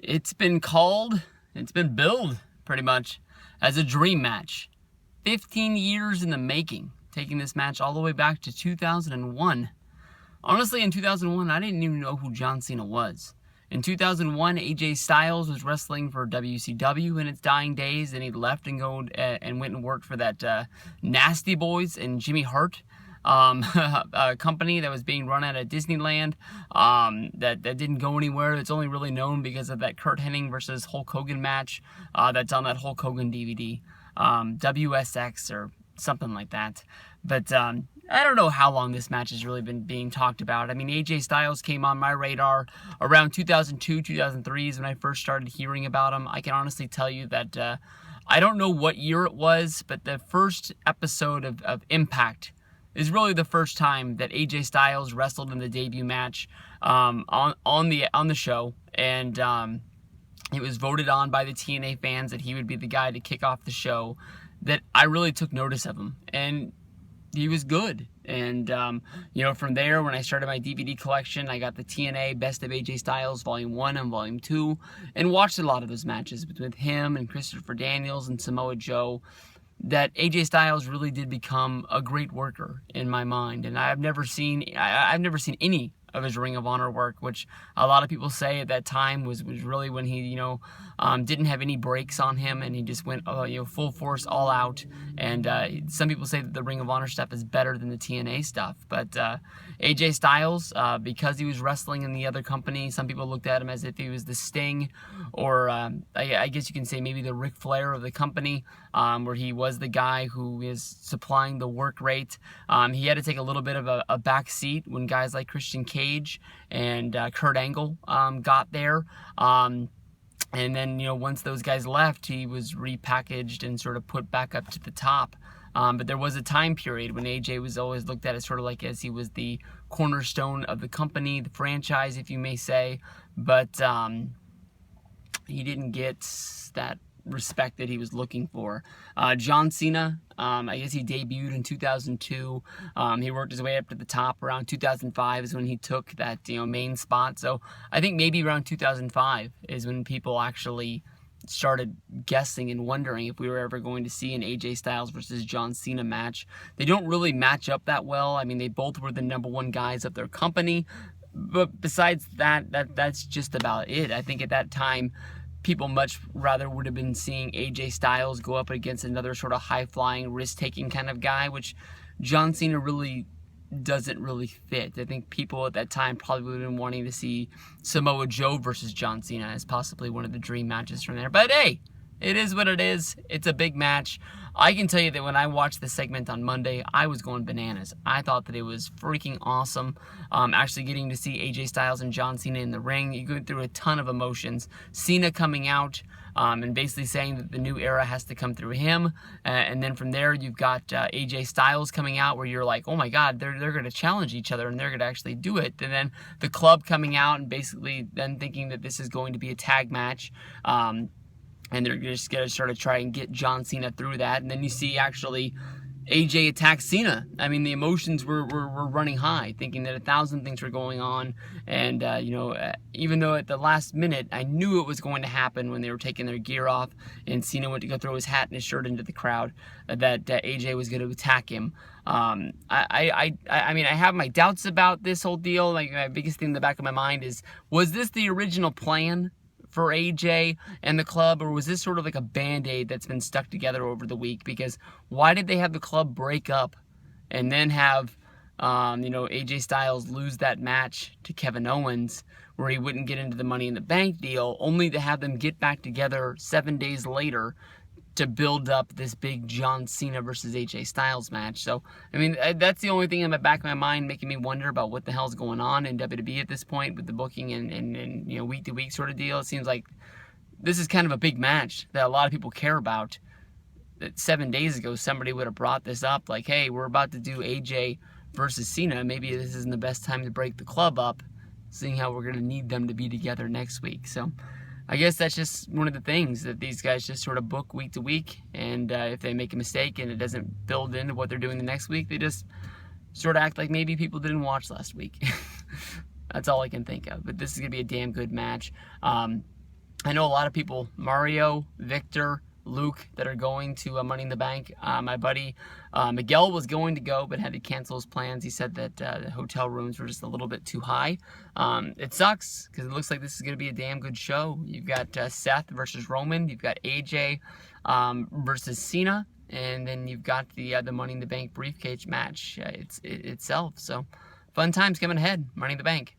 It's been called, it's been billed pretty much as a dream match. 15 years in the making, taking this match all the way back to 2001. Honestly, in 2001, I didn't even know who John Cena was. In 2001, AJ Styles was wrestling for WCW in its dying days, and he left and went and worked for that Nasty Boys and Jimmy Hart a company that was being run out of Disneyland that didn't go anywhere. It's only really known because of that Kurt Hennig versus Hulk Hogan match that's on that Hulk Hogan DVD, WSX or something like that. But I don't know how long this match has really been being talked about. I mean, AJ Styles came on my radar around 2002, 2003 is when I first started hearing about him. I can honestly tell you that I don't know what year it was, but the first episode of Impact is really the first time that AJ Styles wrestled in the debut match on the show, and it was voted on by the TNA fans that he would be the guy to kick off the show. That I really took notice of him, and he was good. And from there, when I started my DVD collection, I got the TNA Best of AJ Styles Volume 1 and Volume 2, and watched a lot of those matches with him and Christopher Daniels and Samoa Joe. That AJ Styles really did become a great worker in my mind, and I've never seen any of his Ring of Honor work, which a lot of people say at that time was really when he didn't have any breaks on him, and he just went full force, all out. And some people say that the Ring of Honor stuff is better than the TNA stuff, but AJ Styles, because he was wrestling in the other company, some people looked at him as if he was the Sting, or I guess you can say maybe the Ric Flair of the company, where he was the guy who is supplying the work rate. He had to take a little bit of a back seat when guys like Christian Cage and Kurt Angle got there. And then, once those guys left, he was repackaged and sort of put back up to the top. But there was a time period when AJ was always looked at as sort of like as he was the cornerstone of the company, the franchise, if you may say. But he didn't get that respect that he was looking for. John Cena, I guess he debuted in 2002. He worked his way up to the top. Around 2005 is when he took that main spot. So I think maybe around 2005 is when people actually started guessing and wondering if we were ever going to see an AJ Styles versus John Cena match. They don't really match up that well. I mean, they both were the number one guys of their company, but besides that's just about it. I think at that time, people much rather would have been seeing AJ Styles go up against another sort of high-flying, risk-taking kind of guy, which John Cena really doesn't really fit. I think people at that time probably would have been wanting to see Samoa Joe versus John Cena as possibly one of the dream matches from there. But hey, it is what it is. It's a big match. I can tell you that when I watched the segment on Monday, I was going bananas. I thought that it was freaking awesome. Actually getting to see AJ Styles and John Cena in the ring. You go through a ton of emotions. Cena coming out and basically saying that the new era has to come through him. And then from there, you've got AJ Styles coming out where you're like, oh my God, they're going to challenge each other and they're going to actually do it. And then the club coming out and basically then thinking that this is going to be a tag match. And they're just going to sort of try and get John Cena through that. And then you see actually AJ attack Cena. I mean, the emotions were running high, thinking that 1,000 things were going on. And, even though at the last minute, I knew it was going to happen when they were taking their gear off and Cena went to go throw his hat and his shirt into the crowd, that AJ was going to attack him. I mean, I have my doubts about this whole deal. Like, my biggest thing in the back of my mind is, was this the original plan for AJ and the club, or was this sort of like a band-aid that's been stuck together over the week? Because why did they have the club break up and then have AJ Styles lose that match to Kevin Owens where he wouldn't get into the Money in the Bank deal, only to have them get back together 7 days later to build up this big John Cena versus AJ Styles match? So, I mean, that's the only thing in the back of my mind making me wonder about what the hell's going on in WWE at this point with the booking and week-to-week sort of deal. It seems like this is kind of a big match that a lot of people care about. That 7 days ago, somebody would have brought this up, like, hey, we're about to do AJ versus Cena. Maybe this isn't the best time to break the club up, seeing how we're going to need them to be together next week. So I guess that's just one of the things that these guys just sort of book week to week, and if they make a mistake and it doesn't build into what they're doing the next week, they just sort of act like maybe people didn't watch last week. That's all I can think of. But this is going to be a damn good match. I know a lot of people, Mario, Victor, Luke, that are going to Money in the Bank. My buddy Miguel was going to go, but had to cancel his plans. He said that the hotel rooms were just a little bit too high. It sucks, because it looks like this is going to be a damn good show. You've got Seth versus Roman. You've got AJ versus Cena. And then you've got the Money in the Bank briefcase match itself. So, fun times coming ahead. Money in the Bank.